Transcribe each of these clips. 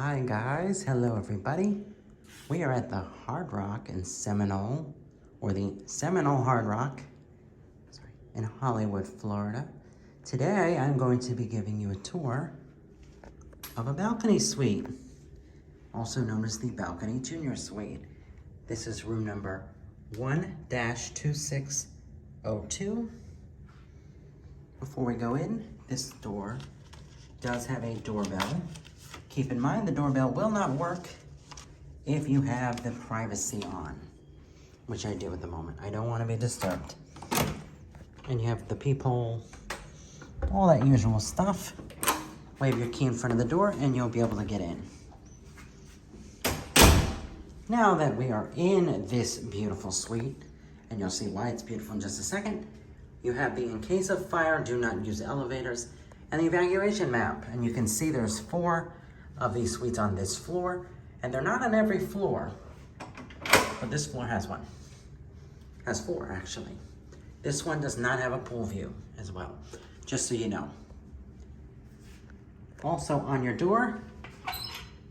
Hi guys, hello everybody. We are at the Hard Rock in Seminole, or the Seminole Hard Rock, in Hollywood, Florida. Today I'm going to be giving you a tour of a balcony suite, also known as the Balcony Junior Suite. This is room number 1-2602. Before we go in, this door does have a doorbell. Keep in mind the doorbell will not work if you have the privacy on, which I do at the moment. I don't want to be disturbed. And you have the peephole, all that usual stuff. Wave your key in front of the door and you'll be able to get in. Now that we are in this beautiful suite, and you'll see why it's beautiful in just a second, you have the in case of fire, do not use elevators, and the evacuation map. And you can see there's 4 of these suites on this floor, and they're not on every floor, but this floor has one. Has 4 actually. This one does not have a pool view as well, just so you know. Also on your door,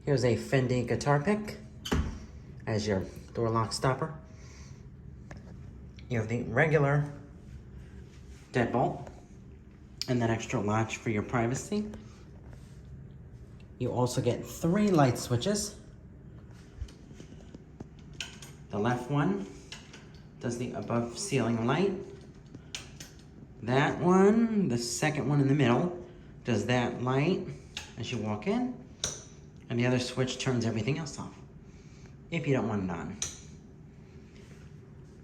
here's a Fendi guitar pick as your door lock stopper. You have the regular deadbolt and that extra latch for your privacy. You also get 3 light switches. The left one does the above ceiling light. That one, the second one in the middle, does that light as you walk in. And the other switch turns everything else off if you don't want it on.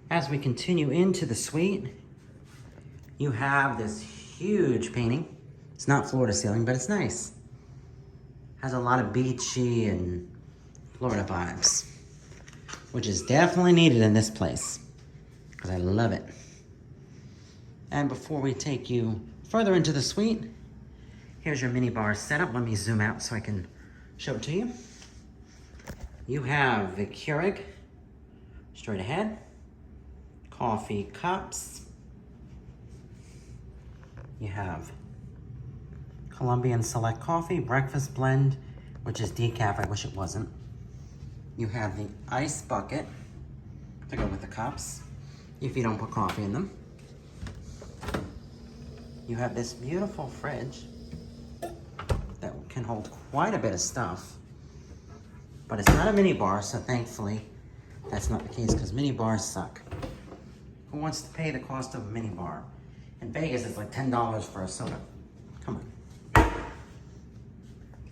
As we continue into the suite, you have this huge painting. It's not floor to ceiling, but it's nice. Has a lot of beachy and Florida vibes, which is definitely needed in this place because I love it. And before we take you further into the suite, here's your mini bar setup. Let me zoom out so I can show it to you. You have the Keurig straight ahead, coffee cups. You have Colombian Select Coffee, breakfast blend, which is decaf. I wish it wasn't. You have the ice bucket to go with the cups, if you don't put coffee in them. You have this beautiful fridge that can hold quite a bit of stuff, but it's not a mini bar, so thankfully that's not the case because mini bars suck. Who wants to pay the cost of a mini bar? In Vegas, it's like $10 for a soda. Come on.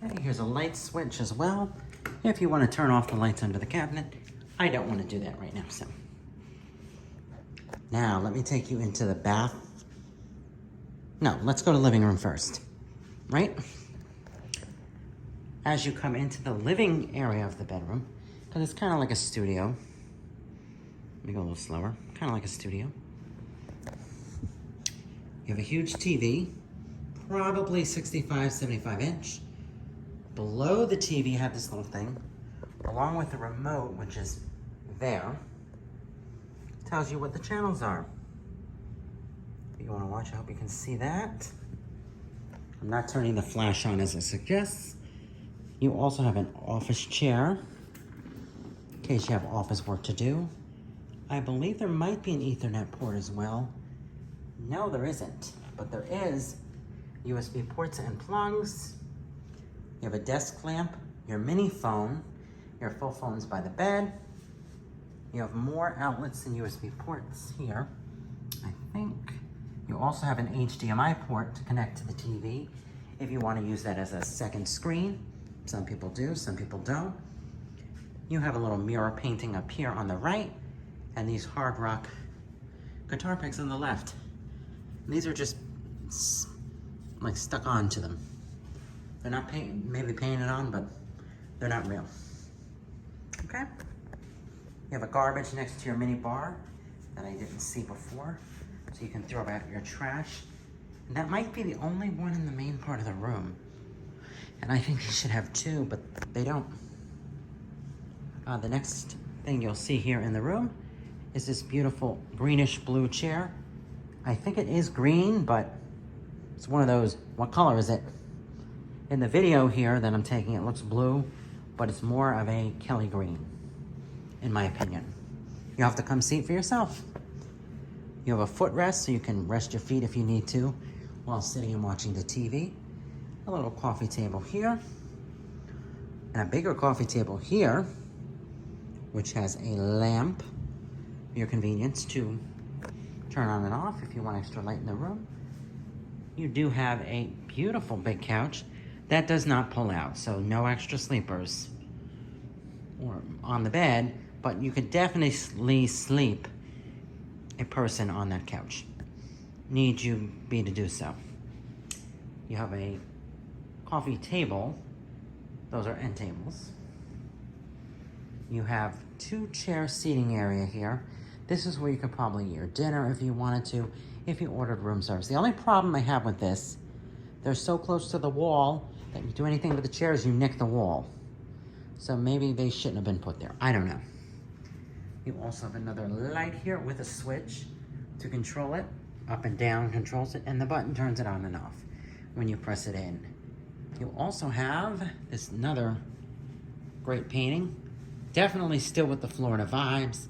Okay, here's a light switch as well. If you want to turn off the lights under the cabinet, I don't want to do that right now, so. Now, let me take you into the bath. No, let's go to the living room first, right? As you come into the living area of the bedroom, because it's kind of like a studio. Let me go a little slower. Kind of like a studio. You have a huge TV, probably 65, 75 inch. Below the TV, you have this little thing, along with the remote, which is there. Tells you what the channels are. If you want to watch, I hope you can see that. I'm not turning the flash on as it suggests. You also have an office chair, in case you have office work to do. I believe there might be an Ethernet port as well. No, there isn't, but there is USB ports and plugs. You have a desk lamp, your mini phone, your full phone's by the bed. You have more outlets than USB ports here, I think. You also have an HDMI port to connect to the TV if you want to use that as a second screen. Some people do, some people don't. You have a little mirror painting up here on the right, and these Hard Rock guitar picks on the left. These are just like stuck onto them. They're not maybe painted on, but they're not real. Okay? You have a garbage next to your mini bar that I didn't see before, so you can throw out your trash. And that might be the only one in the main part of the room. And I think you should have 2, but they don't. The next thing you'll see here in the room is this beautiful greenish blue chair. I think it is green, but it's one of those, what color is it? In the video here that I'm taking, it looks blue. but it's more of a Kelly green, in my opinion. You have to come see it for yourself. You have a footrest so you can rest your feet if you need to while sitting and watching the TV. A little coffee table here, and a bigger coffee table here, which has a lamp for your convenience to turn on and off if you want extra light in the room. You do have a beautiful big couch that does not pull out, so no extra sleepers or on the bed, but you could definitely sleep a person on that couch. Need you be to do so. You have a coffee table. Those are end tables. You have 2 chair seating area here. This is where you could probably eat your dinner if you wanted to, if you ordered room service. The only problem I have with this, they're so close to the wall that you do anything with the chairs, you nick the wall. So maybe they shouldn't have been put there. I don't know. You also have another light here with a switch to control it. Up and down controls it, and the button turns it on and off when you press it in. You also have this another great painting. Definitely still with the Florida vibes,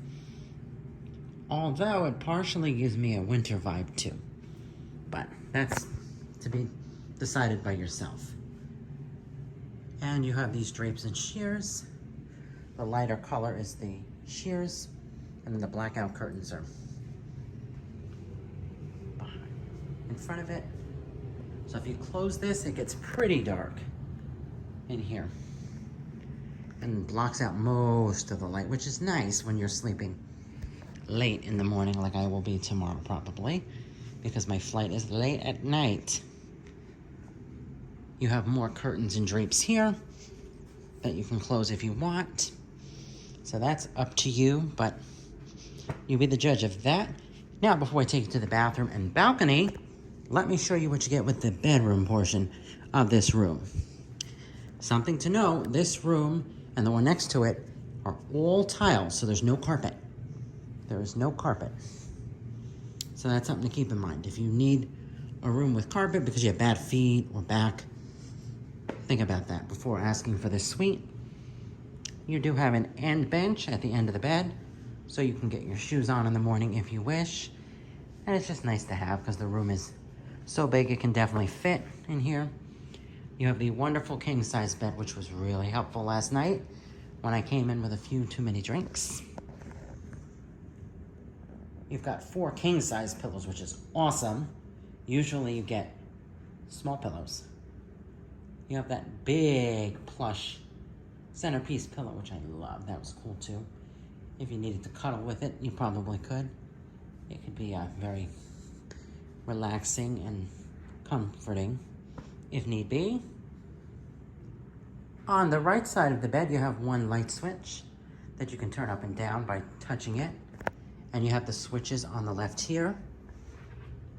although it partially gives me a winter vibe too. But that's to be decided by yourself. And you have these drapes and shears. The lighter color is the shears, and then the blackout curtains are behind, in front of it. So if you close this, it gets pretty dark in here and blocks out most of the light, which is nice when you're sleeping late in the morning, like I will be tomorrow probably, because my flight is late at night. You have more curtains and drapes here that you can close if you want. So that's up to you, but you be the judge of that. Now, before I take you to the bathroom and balcony, let me show you what you get with the bedroom portion of this room. Something to know, this room and the one next to it are all tiles, so there's no carpet. There is no carpet. So that's something to keep in mind. If you need a room with carpet because you have bad feet or back, think about that before asking for this suite. You do have an end bench at the end of the bed, so you can get your shoes on in the morning if you wish. And it's just nice to have because the room is so big it can definitely fit in here. You have the wonderful king-size bed, which was really helpful last night when I came in with a few too many drinks. You've got 4 king-size pillows, which is awesome. Usually you get small pillows. You have that big plush centerpiece pillow, which I love. That was cool too. If you needed to cuddle with it, you probably could. It could be very relaxing and comforting if need be. On the right side of the bed, you have one light switch that you can turn up and down by touching it. And you have the switches on the left here.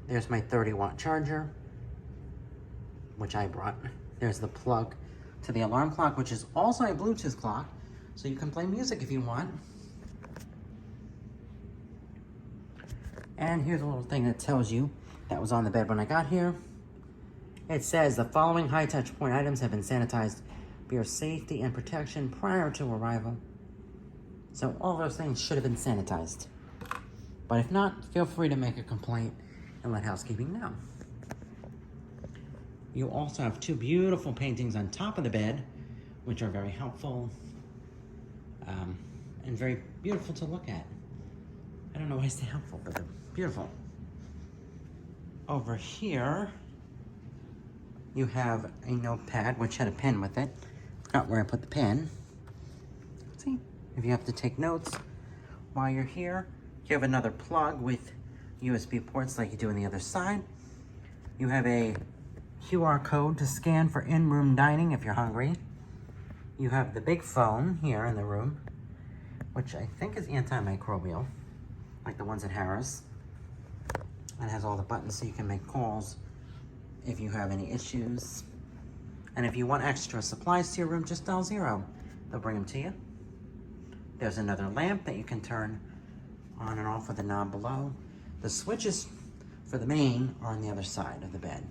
There's my 30-watt charger, which I brought. There's the plug to the alarm clock, which is also a Bluetooth clock, so you can play music if you want. And here's a little thing that tells you that was on the bed when I got here. It says the following high touch point items have been sanitized for your safety and protection prior to arrival. So all those things should have been sanitized. But if not, feel free to make a complaint and let housekeeping know. You also have 2 beautiful paintings on top of the bed, which are very helpful and very beautiful to look at. I don't know why I say helpful, but they're beautiful. Over here, you have a notepad, which had a pen with it. Forgot where I put the pen. See, if you have to take notes while you're here. You have another plug with USB ports like you do on the other side. You have a QR code to scan for in-room dining if you're hungry. You have the big phone here in the room, which I think is antimicrobial, like the ones at Harris. And has all the buttons so you can make calls if you have any issues. And if you want extra supplies to your room, just dial 0. They'll bring them to you. There's another lamp that you can turn on and off with a knob below. The switches for the main are on the other side of the bed,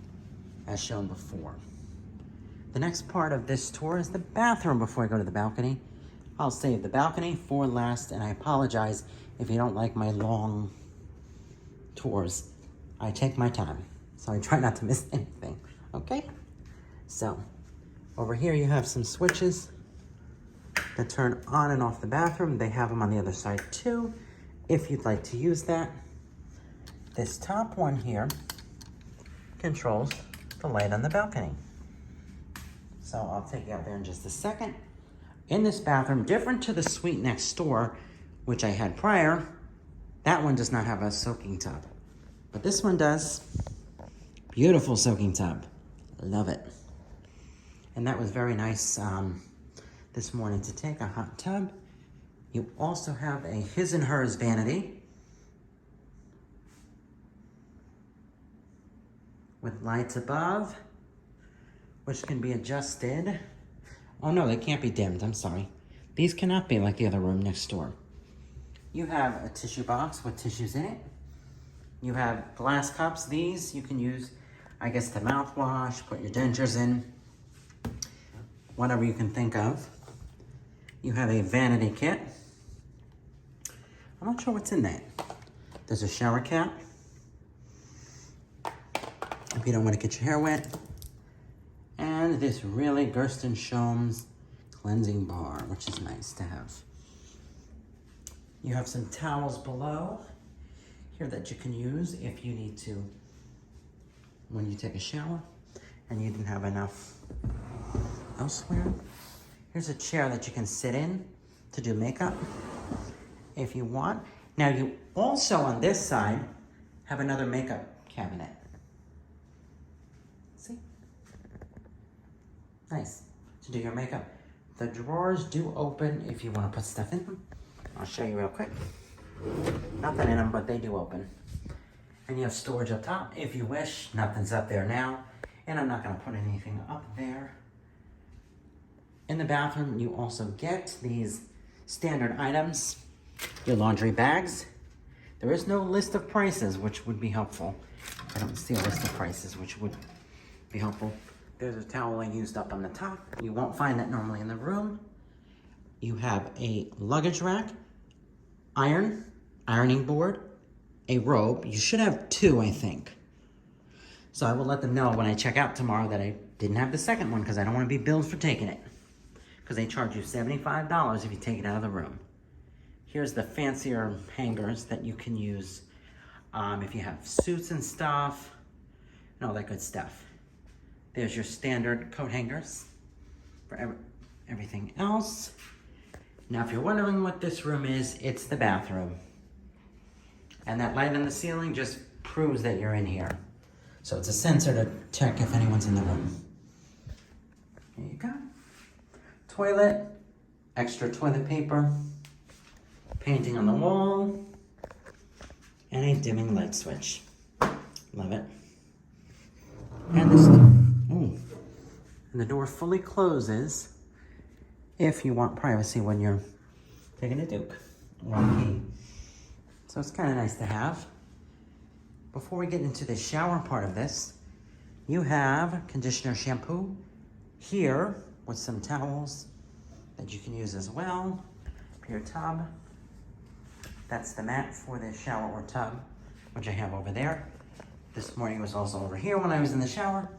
as shown before. The next part of this tour is the bathroom before I go to the balcony. I'll save the balcony for last, and I apologize if you don't like my long tours. I take my time, so I try not to miss anything, okay? So, over here you have some switches that turn on and off the bathroom. They have them on the other side too, if you'd like to use that. This top one here controls the light on the balcony. So I'll take you out there in just a second. In this bathroom, different to the suite next door, which I had prior, that one does not have a soaking tub. But this one does. Beautiful soaking tub. Love it. And that was very nice this morning to take a hot tub. You also have a his and hers vanity with lights above, which can be adjusted. Oh no, they can't be dimmed, I'm sorry. These cannot be like the other room next door. You have a tissue box with tissues in it. You have glass cups. These you can use, I guess, to mouthwash, put your dentures in, whatever you can think of. You have a vanity kit. I'm not sure what's in that. There's a shower cap, if you don't want to get your hair wet. And this really Gersten Schoem's cleansing bar, which is nice to have. You have some towels below here that you can use if you need to when you take a shower and you didn't have enough elsewhere. Here's a chair that you can sit in to do makeup if you want. Now you also on this side have another makeup cabinet. See? Nice to do your makeup. The drawers do open if you want to put stuff in them. I'll show you real quick. Nothing in them, but they do open. And you have storage up top if you wish. Nothing's up there now, and I'm not going to put anything up there. In the bathroom, you also get these standard items, your laundry bags. There is no list of prices, which would be helpful. I don't see a list of prices, which would be helpful. There's a towel I used up on the top. You won't find that normally in the room. You have a luggage rack, ironing board, a robe. You should have two, I think. So I will let them know when I check out tomorrow that I didn't have the second one because I don't want to be billed for taking it. Because they charge you $75 if you take it out of the room. Here's the fancier hangers that you can use if you have suits and stuff and all that good stuff. There's your standard coat hangers for everything else. Now, if you're wondering what this room is, it's the bathroom. And that light on the ceiling just proves that you're in here. So it's a sensor to check if anyone's in the room. There you go. Toilet, extra toilet paper, painting on the wall, and a dimming light switch. Love it. And the door fully closes if you want privacy when you're taking a Duke or a pee. So it's kind of nice to have. Before we get into the shower part of this, you have conditioner, shampoo here with some towels that you can use as well. Your tub. That's the mat for the shower or tub, which I have over there. This morning was also over here when I was in the shower.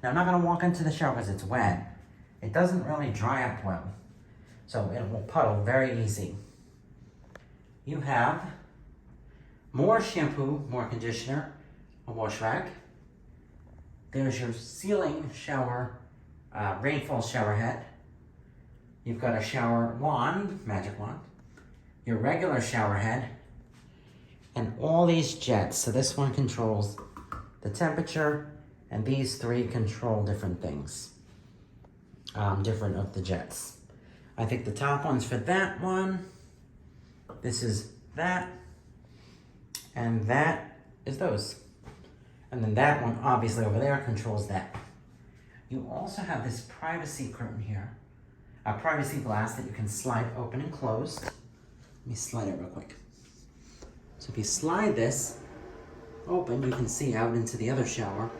Now I'm not gonna walk into the shower because it's wet. It doesn't really dry up well, so it will puddle very easy. You have more shampoo, more conditioner, a wash rack. There's your ceiling shower, rainfall shower head. You've got a shower wand, magic wand, your regular shower head, and all these jets. So this one controls the temperature, and these three control different things, different of the jets. I think the top one's for that one. This is that, and that is those. And then that one, obviously over there, controls that. You also have this privacy curtain here, a privacy glass that you can slide open and close. Let me slide it real quick. So if you slide this open, you can see out into the other shower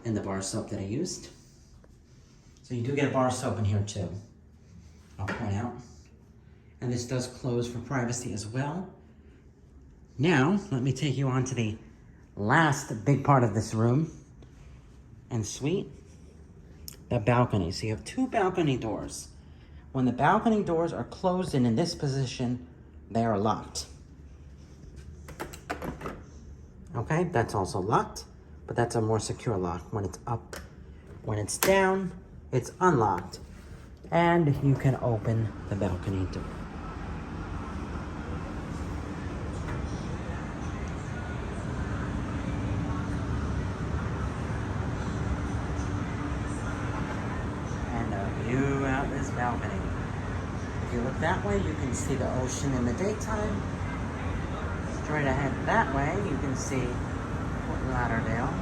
and the bar soap that I used. So you do get a bar of soap in here too, I'll point out. And this does close for privacy as well. Now, let me take you on to the last big part of this room and suite, the balcony. So you have two balcony doors. When the balcony doors are closed and in this position, they are locked. Okay, that's also locked, but that's a more secure lock. When it's up, when it's down, it's unlocked. And you can open the balcony door. And a view out this balcony. If you look that way, you can see the ocean in the daytime. Straight ahead that way, you can see Fort Lauderdale.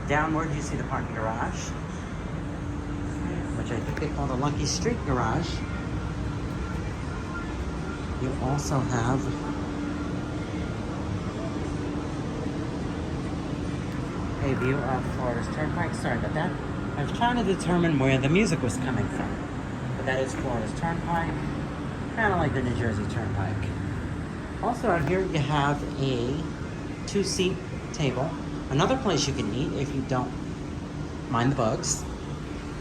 Downward, you see the parking garage, which I think they call the Lucky Street Garage. You also have a view of Florida's Turnpike. Sorry about that. I was trying to determine where the music was coming from. But that is Florida's Turnpike, kind of like the New Jersey Turnpike. Also out here you have a 2-seat table. Another place you can eat if you don't mind the bugs.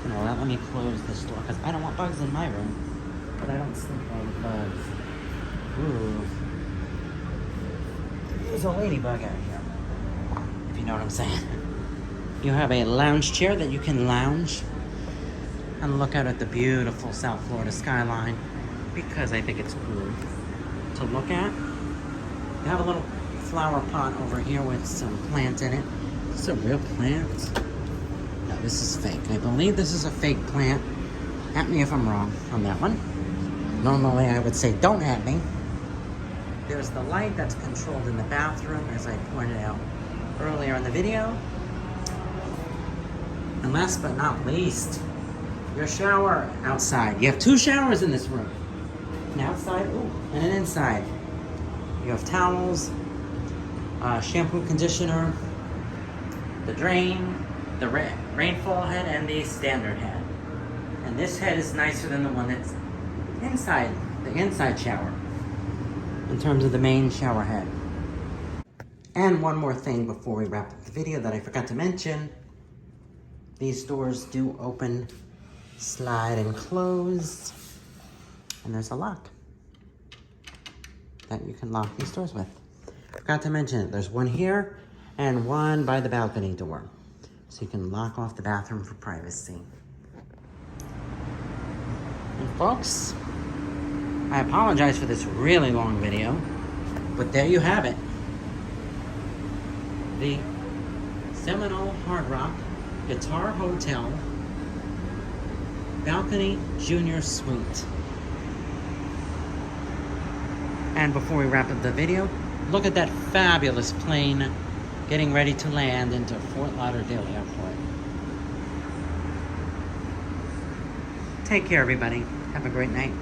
You know, let me close this door because I don't want bugs in my room. But I don't sleep well with bugs. Ooh. There's a ladybug out here, if you know what I'm saying. You have a lounge chair that you can lounge and look out at the beautiful South Florida skyline because I think it's cool to look at. You have a little flower pot over here with some plant in it. Is this a real plant? No, this is fake. I believe this is a fake plant. At me if I'm wrong on that one. Normally I would say don't at me. There's the light that's controlled in the bathroom, as I pointed out earlier in the video. And last but not least, your shower outside. You have 2 showers in this room. An outside, and an inside. You have towels, shampoo, conditioner, the drain, the rainfall head, and the standard head. And this head is nicer than the one that's inside, the inside shower, in terms of the main shower head. And one more thing before we wrap up the video that I forgot to mention. These doors do open, slide, and close. And there's a lock that you can lock these doors with. Forgot to mention it. There's one here and one by the balcony door. So you can lock off the bathroom for privacy. And folks, I apologize for this really long video, but there you have it. The Seminole Hard Rock Guitar Hotel Balcony Junior Suite. And before we wrap up the video, look at that fabulous plane getting ready to land into Fort Lauderdale Airport. Take care, everybody. Have a great night.